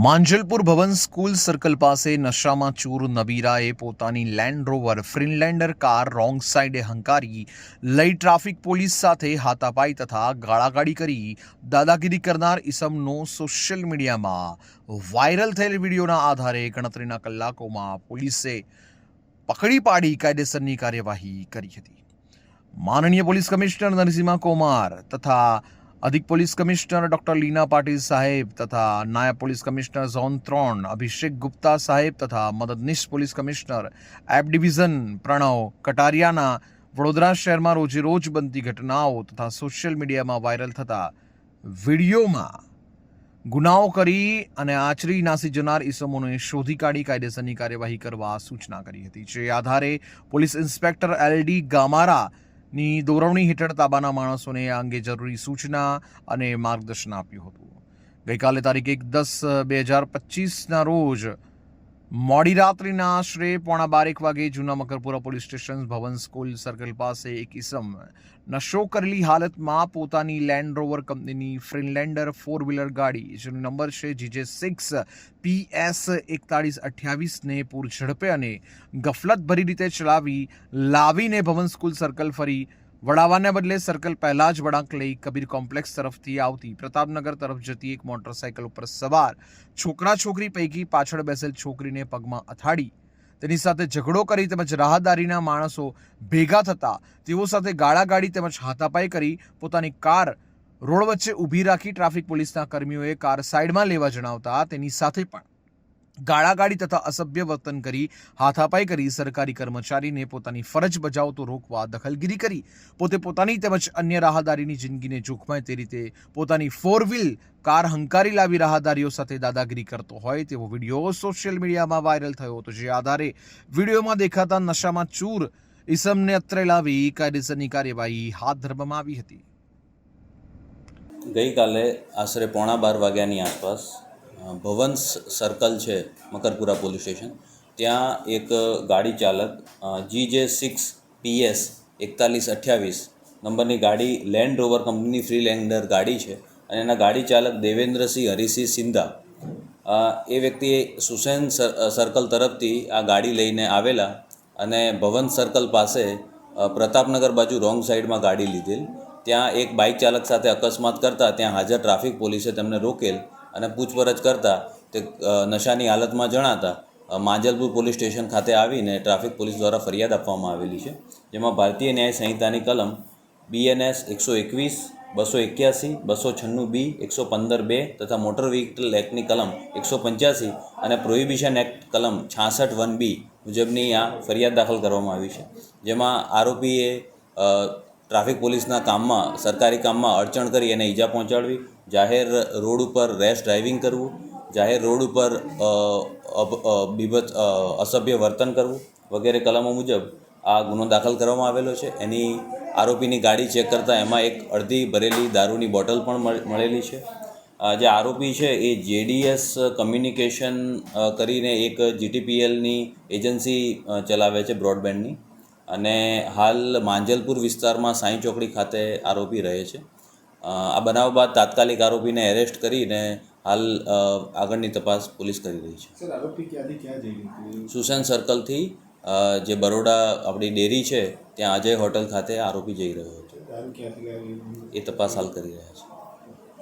માંજલપુર ભવન school circle પાસે નશામાં ચૂર નબીરાએ પોતાની લેન્ડ રોવર ફ્રીનલેન્ડર કાર રોંગ સાઈડે હંકારી લઈ ટ્રાફિક પોલીસ સાથે હાથાપાઈ તથા ગાળાગાળી કરી દાદાગીરી કરનાર ઇસમનો સોશિયલ મીડિયામાં વાયરલ થયેલ વિડીયોના આધારે ગણતરીના કલાકોમાં પોલીસે પકડી પાડી કાયદેસરની કાર્યવાહી કરી હતી। માનનીય પોલીસ કમિશનર નરસિંહ કુમાર તથા अधिक police commissioner doctor Leena Patil साहेब तथा नायब police commissioner zone 3 Abhishek Gupta साहेब तथा मददनीश पुलिस कमिश्नर एप डिविजन प्रणव कटारियाना वडोदरा शहर में रोजे रोज बनती घटनाओं तथा सोशल मीडिया में वायरल थता वीडियो में गुनाओं करी अने आचरी नासी जनार ईसमोने शोधी काढ़ी कायदेसरनी कार्यवाही करवा सूचना करी हती। जे आधारे पुलिस इंस्पेक्टर एल.डी. गामारा ની દોરવણી હેઠળ તાબાના માણસોને આ અંગે જરૂરી સૂચના અને માર્ગદર્શન આપ્યું હતું। ગઈકાલે તારીખ 1/10/2025ના રોજ મોડી રાત્રિના આશરે 11:15 વાગે જૂના મકરપુરા પોલીસ સ્ટેશન ભવન સ્કૂલ સર્કલ પાસે એક ઇસમ નશો કરેલી હાલતમાં પોતાની લેન્ડ રોવર કંપનીની ફ્રીનલેન્ડર 4-વ્હીલર ગાડી જેનો નંબર છે GJ6 PS 4128ને પૂર ઝડપે અને ગફલતભરી રીતે ચલાવી લાવીને ભવન સ્કૂલ સર્કલ ફરી વડાવાને બદલે સર્કલ પહેલા જ વળાંક લઈ કબીર કોમ્પ્લેક્સ તરફથી આવતી પ્રતાપનગર તરફ જતી એક મોટરસાઇકલ ઉપર સવાર છોકરા છોકરી પૈકી પાછળ બેસેલ છોકરીને પગમાં અથાડી તેની સાથે ઝઘડો કરી તેમજ રાહદારીના માણસો ભેગા થતા તેઓ સાથે ગાળાગાળી તેમજ હાથાપાઈ કરી પોતાની કાર રોડ વચ્ચે ઊભી રાખી ટ્રાફિક પોલીસના કર્મીઓએ કાર સાઈડમાં લેવા જણાવતા તેની સાથે પણ ગાળાગાળી તથા અસભ્ય વર્તન કરી હાથાપાઈ કરી સરકારી કર્મચારીને પોતાની ફરજ બજાવતો રોકવા દખલગીરી કરી પોતે પોતાની તેમજ અન્ય રાહદારીની જિંદગીને જોખમાય તે રીતે પોતાની 4-વ્હીલ કાર હંકારી લાવી રાહદારીઓ સાથે દાદાગીરી કરતો હોય તેવો વિડીયો સોશિયલ મીડિયામાં વાયરલ થયો હતો। જે આધારે વિડીયોમાં દેખાતા નશામાં ચૂર ઇસમને અત્રે લાવી કાયદેસરની કાર્યવાહી હાથ ધરવામાં આવી હતી। ગઈકાલે આશરે 11:15 વાગ્યાની આસપાસ ભવન સર્કલ છે મકરપુરા પોલીસ સ્ટેશન ત્યાં એક ગાડી ચાલક GJ6 PS 4128 નંબરની ગાડી લેન્ડ રોવર કંપનીની ફ્રીલેન્ડર ગાડી છે અને એના ગાડી ચાલક દેવેન્દ્રસિંહ હરિસિંહ સિંધા એ વ્યક્તિએ સુસેન સર્કલ તરફથી આ ગાડી લઈને આવેલા અને ભવન સર્કલ પાસે પ્રતાપનગર બાજુ રોંગ સાઈડમાં ગાડી લીધેલ। ત્યાં એક બાઇક ચાલક સાથે અકસ્માત કરતાં ત્યાં હાજર ટ્રાફિક પોલીસે તેમને રોકેલ અને પૂછપરછ કરતાં તે નશાની હાલતમાં જણાતા માંજલપુર પોલીસ સ્ટેશન ખાતે આવીને ટ્રાફિક પોલીસ દ્વારા ફરિયાદ આપવામાં આવેલી છે, જેમાં ભારતીય ન્યાય સંહિતાની કલમ BNS 121, 281, 296B, 115(2) તથા મોટર વ્હીકલ એક્ટની કલમ 185 અને પ્રોહિબિશન એક્ટ કલમ 66(1)B મુજબની આ ફરિયાદ દાખલ કરવામાં આવી છે, જેમાં આરોપીએ ટ્રાફિક પોલીસના કામમાં સરકારી કામમાં અડચણ કરી અને ઈજા પહોંચાડવી, જાહેર રોડ ઉપર રેશ ડ્રાઇવિંગ કરવું, જાહેર રોડ ઉપર અસભ્ય વર્તન કરવું વગેરે કલમો મુજબ આ ગુનો દાખલ કરવામાં આવેલો છે। એની આરોપીની ગાડી ચેક કરતાં એમાં એક અડધી ભરેલી દારૂની બોટલ પણ મળેલી છે। જે આરોપી છે એ JDS કમ્યુનિકેશન કરીને એક GTPLની એજન્સી ચલાવે છે બ્રોડબેન્ડની અને હાલ માંજલપુર વિસ્તારમાં સાંઈ ચોકડી ખાતે આરોપી રહે છે। આ બનાવ બાદ તાત્કાલિક આરોપીને એરેસ્ટ કરીને હાલ આગળની તપાસ પોલીસ કરી રહી છે। સર, આરોપી ક્યાંથી ક્યાં જઈ રહ્યું હતું? સુસેન સર્કલથી જે બરોડા આપણી ડેરી છે ત્યાં અજય હોટલ ખાતે આરોપી જઈ રહ્યો હતો, દારૂ ક્યાંથી લાવી એ તપાસ હાલ કરી રહ્યા છે।